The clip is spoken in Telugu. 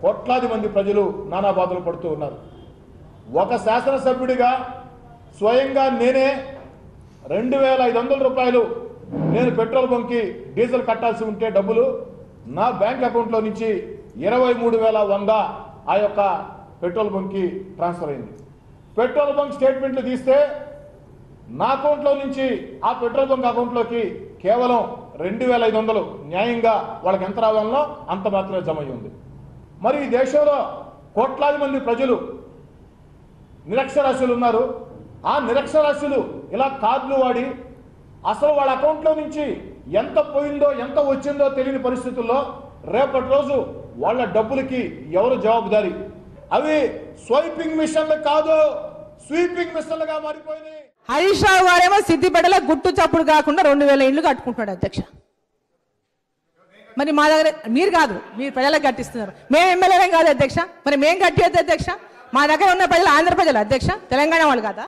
కోట్లాది మంది ప్రజలు నానా బాధలు పడుతూ ఉన్నారు. ఒక శాసనసభ్యుడిగా స్వయంగా నేనే 2,500 రూపాయలు నేను పెట్రోల్ బంక్కి డీజిల్ కట్టాల్సి ఉంటే డబ్బులు నా బ్యాంక్ అకౌంట్లో నుంచి 23,100 ఆ యొక్క పెట్రోల్ బంక్కి ట్రాన్స్ఫర్ అయింది. పెట్రోల్ బంక్ స్టేట్మెంట్లు తీస్తే నా అకౌంట్లో నుంచి ఆ పెట్రోల్ బంక్ అకౌంట్లోకి కేవలం 2,500 న్యాయంగా వాళ్ళకి ఎంత రావాలనో అంత మాత్రమే జమ అయి ఉంది. మరి ఈ దేశంలో కోట్లాది మంది ప్రజలు నిరక్షరాస్యులు ఉన్నారు. ఆ నిరక్షరాస్యులు ఇలా కార్డులు వాడి అసలు వాళ్ళ అకౌంట్లో నుంచి ఎంత పోయిందో ఎంత వచ్చిందో తెలియని పరిస్థితుల్లో రేపటి రోజు వాళ్ళ డబ్బులకి ఎవరు జవాబుదారీ? అవి స్వైపింగ్ మిషన్లు కాదు, స్వీపింగ్ మిషన్లుగా మారిపోయినాయి. హరీష్ రావు గారేమో సిద్దిపేటలో గుట్టు చప్పుడు కాకుండా 2,000 ఇళ్లు కట్టుకుంటున్నాడు అధ్యక్ష. మరి మా దగ్గర మీరు కాదు, మీరు ప్రజలకు కట్టిస్తున్నారు. మేము ఎమ్మెల్యేలేం కాదు అధ్యక్ష. మరి మేము కట్టేది అధ్యక్ష. మా దగ్గర ఉన్న ప్రజలు ఆంధ్ర ప్రజలు అధ్యక్ష, తెలంగాణ వాళ్ళు కాదా?